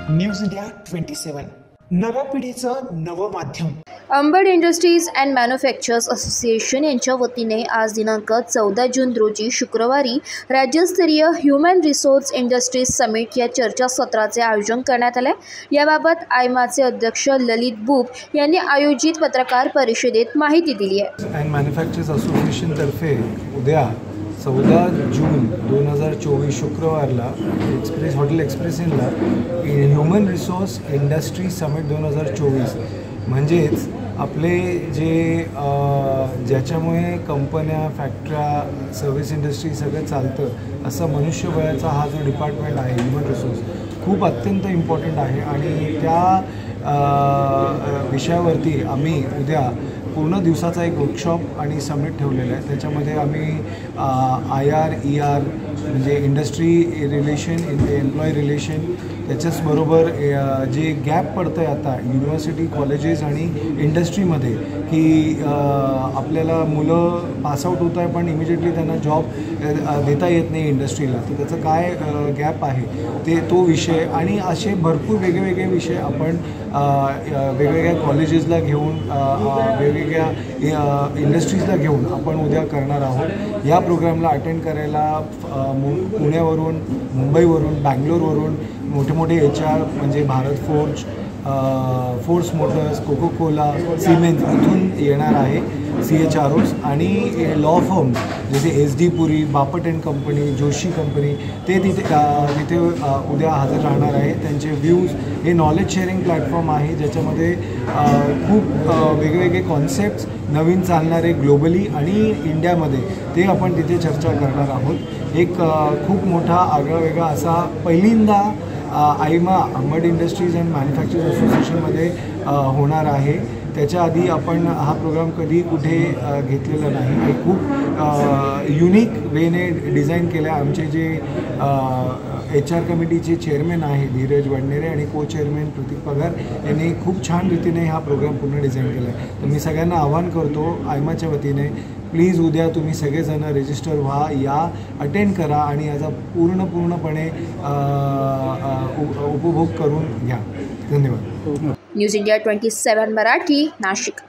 News India 27 नव्या पिढीचं नवं माध्यम। Ambad industries and manufacturers association यांच्या वतीने आज दिनांक 14 जून रोजी शुक्रवारी राज्यस्तरीय ह्युमन रिसोर्स इंडस्ट्रीज समिट या चर्चासत्राचे आयोजन करण्यात आले। याबाबत आयमाचे अध्यक्ष ललित बुब यांनी आयोजित पत्रकार परिषदेत माहिती दिली आहे। अँड मॅन्युफॅक्चरर्स असोसिएशन तर्फे उद्या 14 जून 2024 शुक्रवारला हॉटेल एक्सप्रेस इनला ह्युमन रिसोर्स इंडस्ट्री समिट 2024 म्हणजेच आपले जे ज्याच्यामुळे कंपन्या, फॅक्टऱ्या, सर्व्हिस इंडस्ट्री सगळं चालतं असं मनुष्यबळाचा हा जो डिपार्टमेंट आहे ह्युमन रिसोर्स खूप अत्यंत इम्पॉर्टंट आहे आणि त्या विषयावरती आम्ही उद्या पूर्ण दिवसाचा एक वर्कशॉप आणि समिट ठेवलेला आहे। त्याच्यामध्ये आम्ही IR, ER म्हणजे इंडस्ट्री रिलेशन, एम्प्लॉय रिलेशन, त्याच्याचबरोबर जे गॅप पडतं आहे आता युनिव्हर्सिटी, कॉलेजेस आणि इंडस्ट्रीमध्ये की आपल्याला मुलं पासआउट होत आहे पण इमिजिएटली त्यांना जॉब देता येत नाही इंडस्ट्रीला, तर त्याचं काय गॅप आहे तो विषय आणि असे भरपूर वेगवेगळे विषय आपण वेगवेगळ्या कॉलेजेसला घेऊन वेगवेगळ्या इंडस्ट्रीजला घेऊन आपण उद्या करणार आहोत। या प्रोग्रामला अटेंड करायला पुण्यावरून, मुंबईवरून, बँगलोरवरून मोठे मोठे HR म्हणजे Bharat force motors, coca cola, Siemens इथून येणार आहे CHROs आणि लॉ फर्म जसे SD Puri, Bapat and company, Joshi company ते तिथे उद्या हजर राहणार आहे। त्यांचे व्ह्यूज हे नॉलेज शेअरिंग प्लॅटफॉर्म आहे ज्याच्यामध्ये खूप वेगवेगळे कॉन्सेप्ट्स नवीन चालणारे ग्लोबली आणि इंडियामध्ये ते आपण तिथे चर्चा करणार आहोत। एक खूप मोठा आगळावेगळा असा पहिल्यांदा AIMA Ambad industries and manufacturers असोसिएशनमध्ये होणार आहे। त्याच्या आधी आपण हा प्रोग्राम कधी कुठे घेतलेला नाही आणि खूप युनिक वेने डिझाईन केला आहे। आमचे जे HR कमिटीचे चेअरमॅन आहे धीरज वडनेरे आणि को चेअरमॅन प्रतीक पगार यांनी खूप छान रीतीने हा प्रोग्राम पूर्ण डिझाईन केला आहे। तर मी सगळ्यांना आवाहन करतो आयमाच्या वतीने प्लीज उद्या तुम्ही सगळेजण रजिस्टर व्हा, या अटेंड करा आणि याचा पूर्णपणे उपभोग करून घ्या। धन्यवाद। News India 27 Marathi, Nashik.